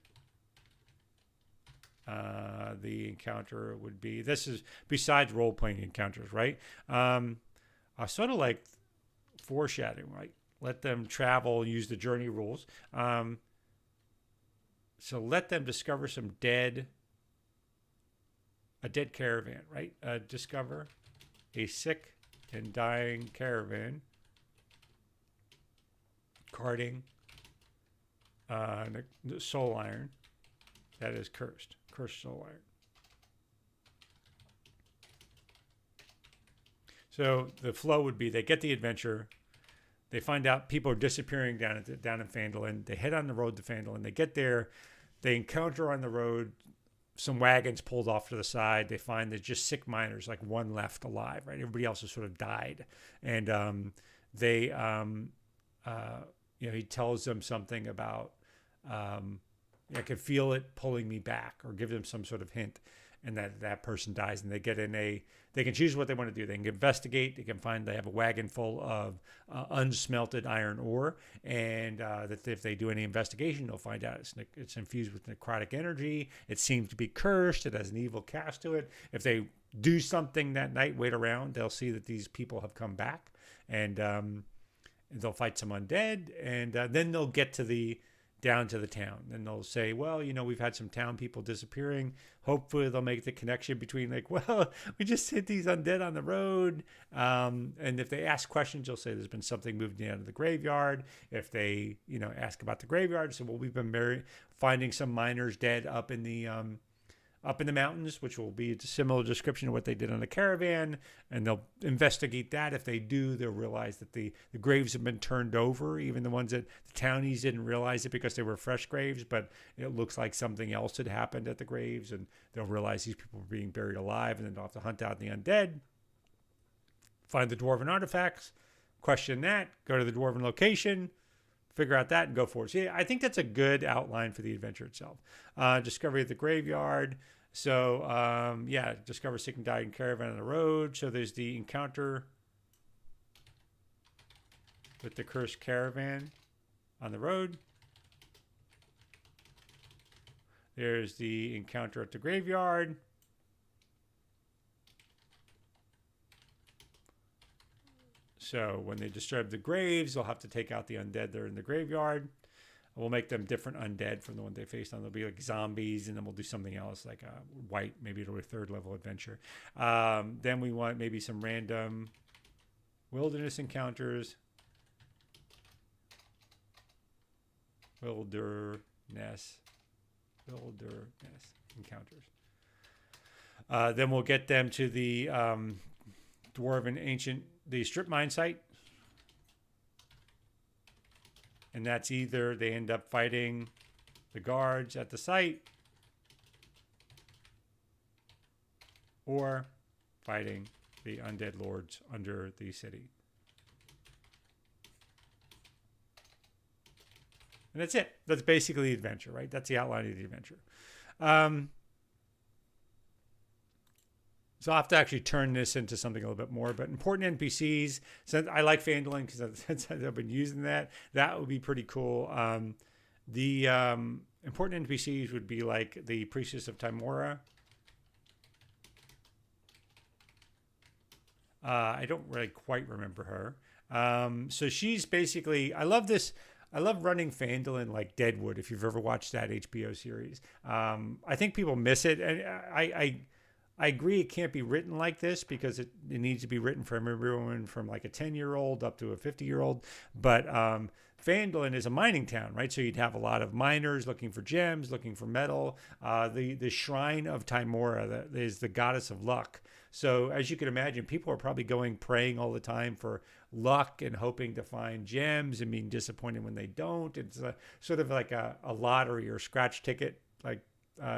The encounter would be, this is besides role-playing encounters, right? Sort of like foreshadowing, right? Let them travel, use the journey rules. So let them discover a dead caravan, right? Discover a sick and dying caravan carting the soul iron that is cursed soul iron. So the flow would be, they get the adventure. They find out people are disappearing down in Phandalin. They head on the road to Phandalin. They get there. They encounter on the road some wagons pulled off to the side. They find there's just sick miners, like one left alive, right? Everybody else has sort of died. And he tells them something about, I can feel it pulling me back, or give them some sort of hint. and that person dies, and they get in they can choose what they want to do. They can investigate. They can find they have a wagon full of unsmelted iron ore, and that if they do any investigation, they'll find out it's infused with necrotic energy. It seems to be cursed. It has an evil cast to it. If they do something that night, wait around, they'll see that these people have come back, and they'll fight some undead, and then they'll get down to the town, and they'll say, well, we've had some town people disappearing. Hopefully they'll make the connection between we just hit these undead on the road, and if they ask questions, they'll say there's been something moved down to the graveyard. If they ask about the graveyard, so well, we've been finding some miners dead up in the mountains, which will be a similar description of what they did on the caravan, and they'll investigate that. If they do, they'll realize that the graves have been turned over, even the ones that the townies didn't realize it because they were fresh graves, but it looks like something else had happened at the graves, and they'll realize these people were being buried alive, and then they'll have to hunt out the undead, find the dwarven artifacts, question that, go to the dwarven location, figure out that, and go forward. So yeah, I think that's a good outline for the adventure itself. Discovery of the graveyard. So discover sick and dying caravan on the road. So there's the encounter with the cursed caravan on the road. There's the encounter at the graveyard. So when they disturb the graves, they'll have to take out the undead that are in the graveyard. We'll make them different undead from the one they faced on. They'll be like zombies, and then we'll do something else like a white, maybe it'll be a third level adventure. Then we want maybe some random wilderness encounters. Wilderness encounters. Then we'll get them to the dwarven the strip mine site. And that's either they end up fighting the guards at the site or fighting the undead lords under the city. And that's it. That's basically the adventure, right? That's the outline of the adventure. So I'll have to actually turn this into something a little bit more, but important NPCs. So I like Fandolin because I've been using that. That would be pretty cool. The important NPCs would be like the Priestess of Timora. I don't really quite remember her. So she's basically, I love running Fandolin like Deadwood, if you've ever watched that HBO series. I think people miss it. And I agree it can't be written like this because it needs to be written from everyone from like a 10-year-old up to a 50-year-old. But Fandolin is a mining town, right? So you'd have a lot of miners looking for gems, looking for metal. The shrine of Timora is the goddess of luck. So as you can imagine, people are probably praying all the time for luck and hoping to find gems and being disappointed when they don't. It's sort of like a lottery or scratch ticket, like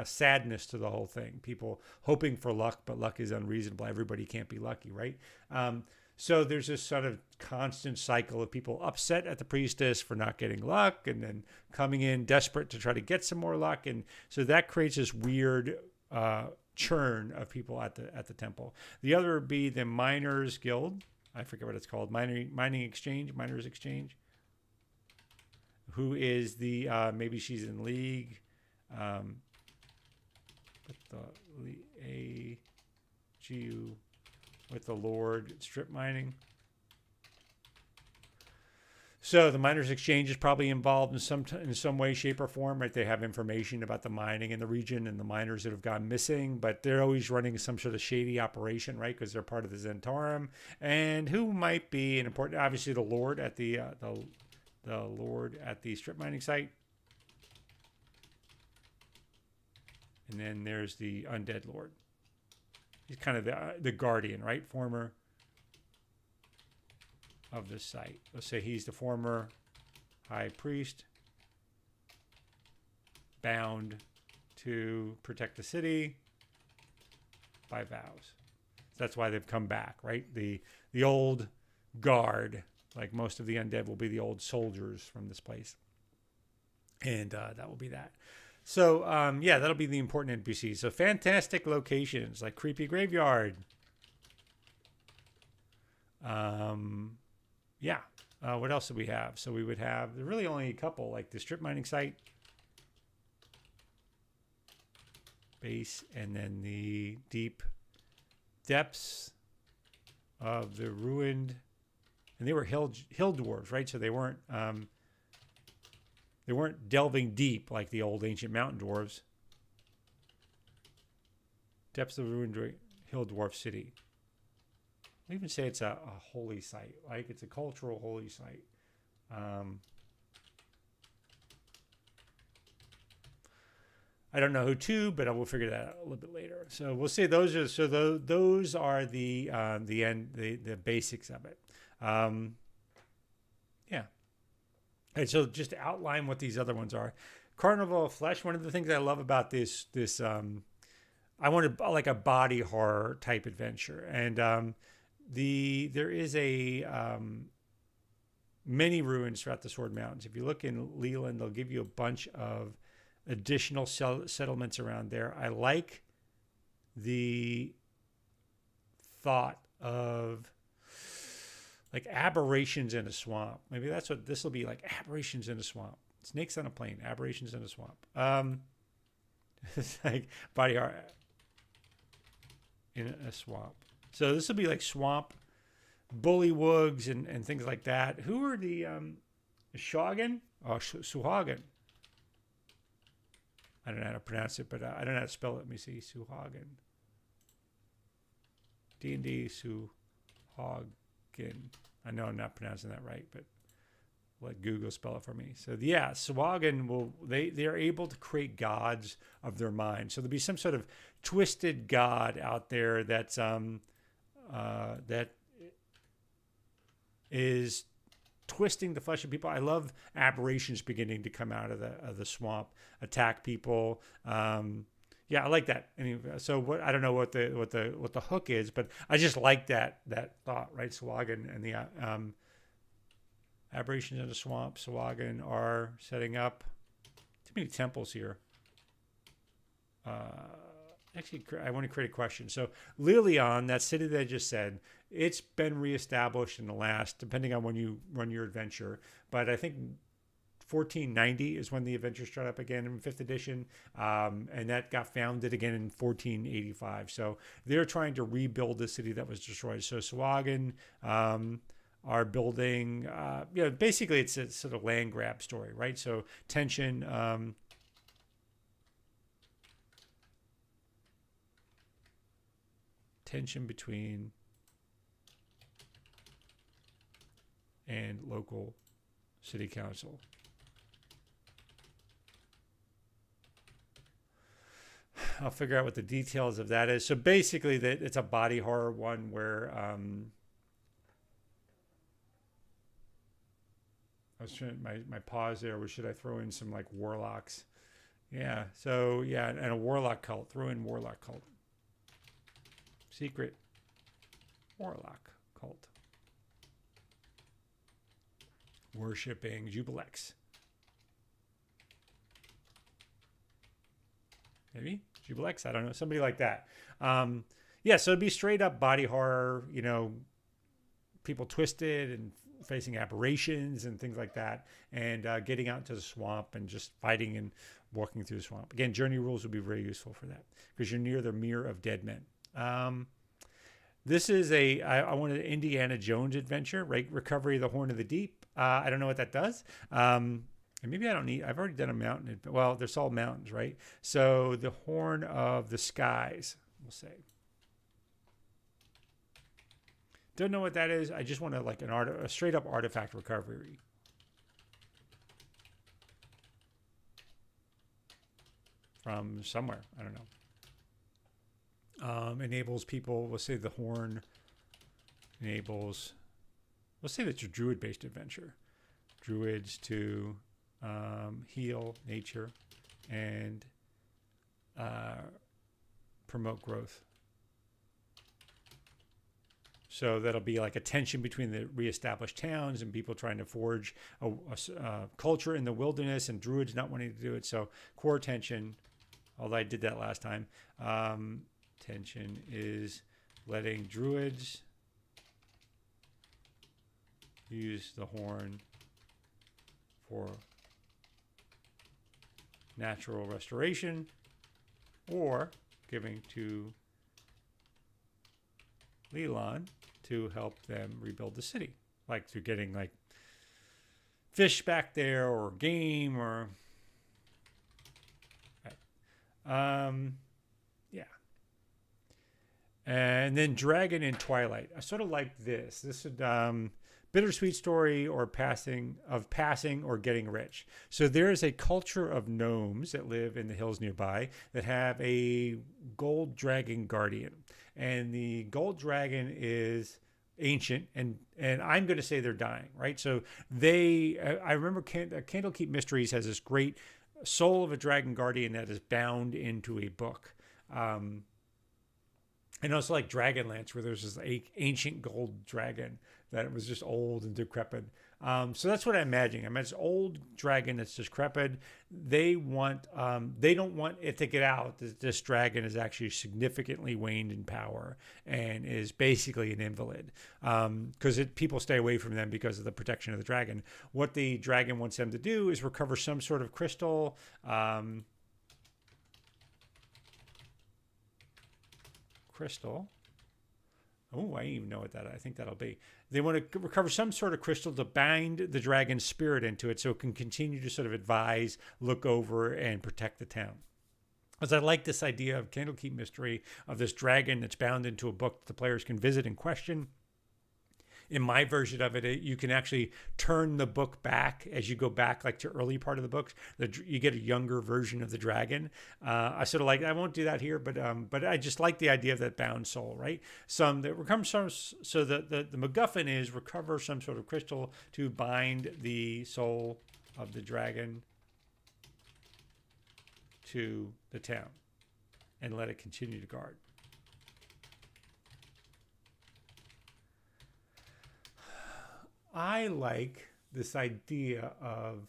sadness to the whole thing. People hoping for luck, but luck is unreasonable. Everybody can't be lucky, right? So there's this sort of constant cycle of people upset at the priestess for not getting luck and then coming in desperate to try to get some more luck. And so that creates this weird churn of people at the temple. The other would be the Miners Guild. I forget what it's called. Miners Exchange. Who is the, maybe she's in league. With the Lord strip mining. So the Miners Exchange is probably involved in some way, shape, or form, right? They have information about the mining in the region and the miners that have gone missing, but they're always running some sort of shady operation, right? Because they're part of the Zentarum. And who might be an important? Obviously, the Lord at the Lord at the strip mining site. And then there's the Undead Lord. He's kind of the guardian, right? Former of the site. Let's say he's the former high priest, bound to protect the city by vows. That's why they've come back, right? The old guard, like most of the undead, will be the old soldiers from this place. And that will be that. So yeah, that'll be the important NPC. So fantastic locations like creepy graveyard. Yeah. What else do we have? So we would have really only a couple, like the strip mining site base, and then the deep depths of the ruined, and they were hill dwarves, right? So they weren't delving deep like the old ancient mountain dwarves. Depths of the ruined hill dwarf city. I even say it's a holy site, like it's a cultural holy site. I don't know who to, but I will figure that out a little bit later. So we'll see. Those are the end, the basics of it. Yeah. And so just to outline what these other ones are. Carnival of Flesh. One of the things I love about this I wanted like a body horror type adventure, and there is many ruins throughout the Sword Mountains. If you look in Leland, they'll give you a bunch of additional settlements around there. I like the thought of like aberrations in a swamp. Maybe that's what this will be, like aberrations in a swamp. Snakes on a plane, aberrations in a swamp. It's like body art in a swamp. So this will be like swamp bullywugs and things like that. Who are the Shogun? Oh, Suhagen. I don't know how to pronounce it, but I don't know how to spell it. Let me see. Suhagen. D&D Suhagen. I know I'm not pronouncing that right, but let Google spell it for me. So yeah, Suhagen they are able to create gods of their mind. So there'll be some sort of twisted god out there that's that is twisting the flesh of people. I love aberrations beginning to come out of the swamp, attack people. Yeah, I like that. I mean, so what? I don't know what the hook is, but I just like that thought, right? Suhagen and the aberrations in the swamp. Suhagen are setting up too many temples here. Actually, I want to create a question. So Lilion, that city that I just said, it's been reestablished in the last, depending on when you run your adventure, but I think 1490 is when the adventure started up again in 5th edition, and that got founded again in 1485. So they're trying to rebuild the city that was destroyed. So Suhagen are building, basically it's a sort of land grab story, right? So tension between and local city council. I'll figure out what the details of that is. So basically, it's a body horror one where I was trying my pause there was, should I throw in some like warlocks? Yeah. So yeah, and a warlock cult. Throw in warlock cult. Secret warlock cult. Worshipping Jubilex. Maybe Jubilex, I don't know, somebody like that. Yeah, so it'd be straight up body horror, people twisted and facing aberrations and things like that, and getting out into the swamp and just fighting and walking through the swamp. Again, journey rules would be very useful for that because you're near the Mirror of Dead Men. This is I wanted an Indiana Jones adventure, right? Recovery of the Horn of the Deep. I don't know what that does. And maybe I've already done a mountain. Well, there's all mountains, right? So the Horn of the Skies, we'll say. Don't know what that is. I just want to like a straight up artifact recovery. From somewhere. I don't know. Enables people, let's say the horn enables, let's say that's a druid-based adventure. Druids to heal nature and promote growth. So that'll be like a tension between the reestablished towns and people trying to forge a culture in the wilderness, and druids not wanting to do it. So core tension, although I did that last time. Tension is letting druids use the horn for natural restoration, or giving to Leland to help them rebuild the city, like through getting like fish back there or game or yeah. And then Dragon in Twilight. I sort of like this. This would bittersweet story or passing or getting rich. So there is a culture of gnomes that live in the hills nearby that have a gold dragon guardian, and the gold dragon is ancient, and I'm going to say they're dying, right? So I remember Candlekeep Mysteries has this great soul of a dragon guardian that is bound into a book. And also like Dragonlance, where there's this ancient gold dragon that was just old and decrepit. So that's what I imagine. I imagine this old dragon that's decrepit. They don't want it to get out that this dragon is actually significantly waned in power and is basically an invalid. Because people stay away from them because of the protection of the dragon. What the dragon wants them to do is recover some sort of crystal. Crystal. Oh, I didn't even know what I think that'll be. They want to recover some sort of crystal to bind the dragon's spirit into it so it can continue to sort of advise, look over, and protect the town. As I like this idea of Candlekeep Mystery, of this dragon that's bound into a book that the players can visit and question. In my version of it, you can actually turn the book back as you go back, like to early part of the book. You get a younger version of the dragon. I sort of like. I won't do that here, but I just like the idea of that bound soul, right? So the MacGuffin is recover some sort of crystal to bind the soul of the dragon to the town, and let it continue to guard. I like this idea of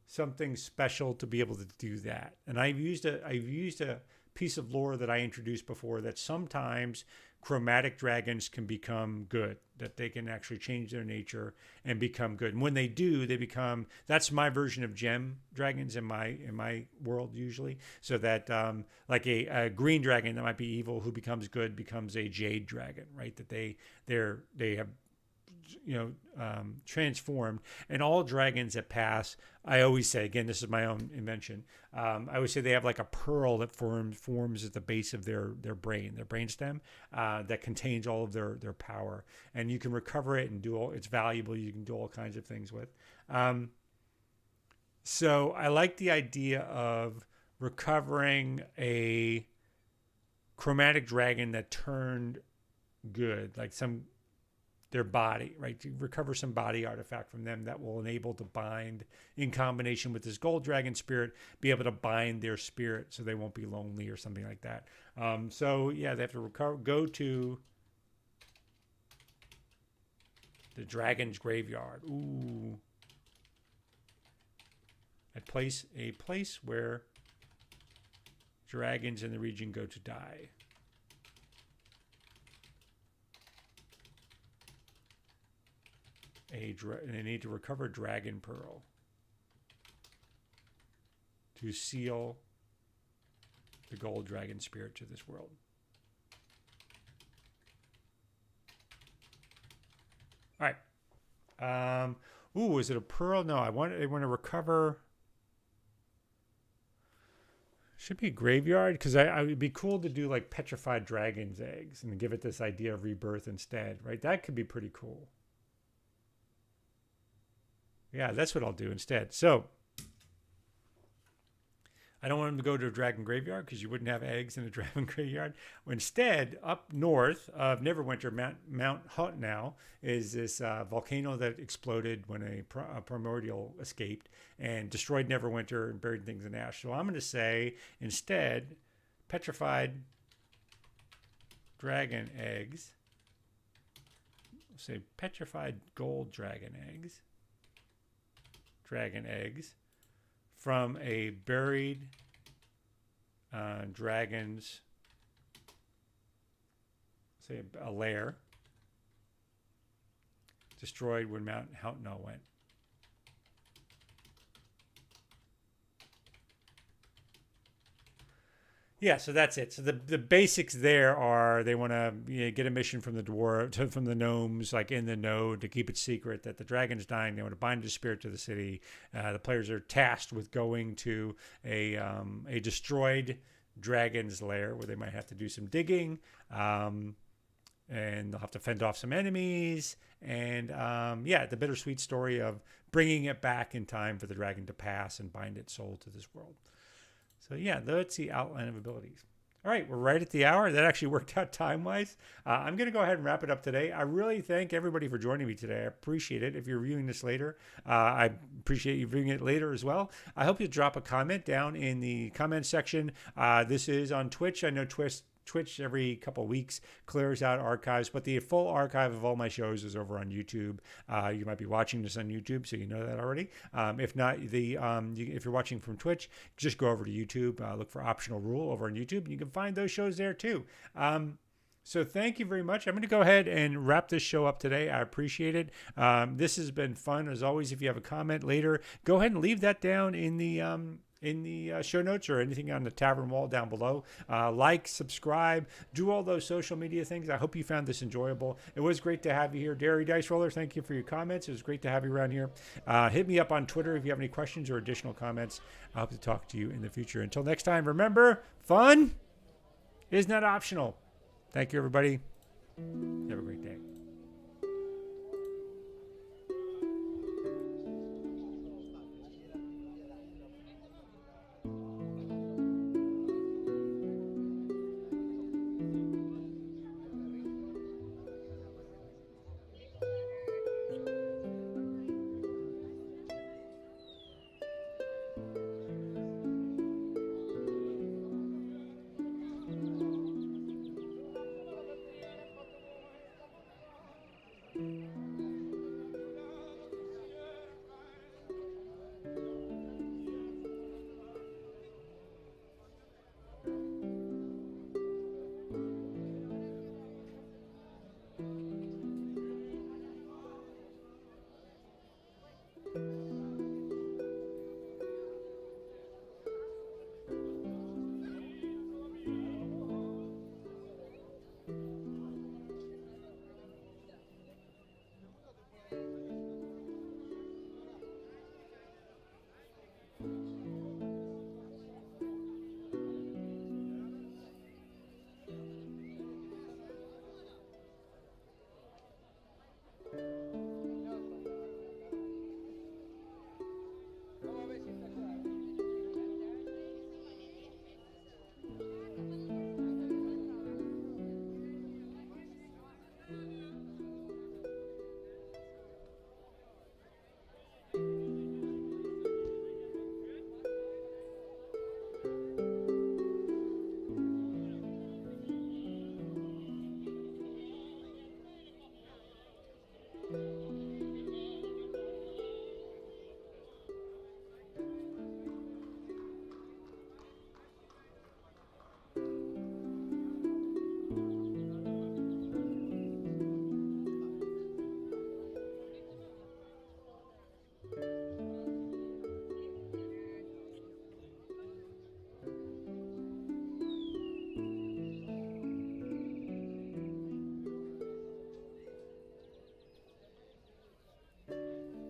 something special to be able to do that. And I've used a piece of lore that I introduced before, that sometimes chromatic dragons can become good, that they can actually change their nature and become good. And when they do, they become, that's my version of gem dragons in my world usually. So that like a green dragon that might be evil who becomes good becomes a jade dragon, right? That they have transformed. And all dragons that pass, I always say, again, this is my own invention, I always say they have like a pearl that forms at the base of their brainstem, that contains all of their power, and you can recover it and it's valuable. You can do all kinds of things with. So I like the idea of recovering a chromatic dragon that turned good, like their body, right? To recover some body artifact from them that will enable to bind, in combination with this gold dragon spirit, be able to bind their spirit so they won't be lonely or something like that. So yeah, they have to go to the dragon's graveyard. Ooh. A place where dragons in the region go to die. They need to recover Dragon Pearl to seal the gold dragon spirit to this world. All right. Is it a pearl? No, I want to recover. Should be graveyard, because I would be cool to do like petrified dragon's eggs and give it this idea of rebirth instead, right? That could be pretty cool. Yeah, that's what I'll do instead. So I don't want them to go to a dragon graveyard because you wouldn't have eggs in a dragon graveyard. Instead, up north of Neverwinter, Mount Hutt now is this volcano that exploded when a primordial escaped and destroyed Neverwinter and buried things in ash. So I'm going to say instead, petrified dragon eggs say petrified gold dragon eggs. Dragon eggs from a buried dragon's, say, a lair. Destroyed when Mount Houtnell went. Yeah, so that's it. So the basics there are they want to get a mission from the from the gnomes, like in the node, to keep it secret that the dragon's dying. They want to bind the spirit to the city. The players are tasked with going to a destroyed dragon's lair where they might have to do some digging, and they'll have to fend off some enemies. And the bittersweet story of bringing it back in time for the dragon to pass and bind its soul to this world. So yeah, that's the outline of abilities. All right, we're right at the hour. That actually worked out time-wise. I'm going to go ahead and wrap it up today. I really thank everybody for joining me today. I appreciate it. If you're viewing this later, I appreciate you viewing it later as well. I hope you'll drop a comment down in the comment section. This is on Twitch. I know Twitch every couple of weeks clears out archives, but the full archive of all my shows is over on YouTube. You might be watching this on YouTube, so you know that already. If not, if you're watching from Twitch, just go over to YouTube, look for Optional Rule over on YouTube, and you can find those shows there too. So thank you very much. I'm going to go ahead and wrap this show up today. I appreciate it. This has been fun. As always, if you have a comment later, go ahead and leave that down in the show notes or anything on the tavern wall down below. Like, subscribe, do all those social media things. I hope you found this enjoyable. It was great to have you here. Dairy Dice Roller, thank you for your comments. It was great to have you around here. Hit me up on Twitter if you have any questions or additional comments. I hope to talk to you in the future. Until next time, remember, fun is not optional. Thank you, everybody. Have a great day.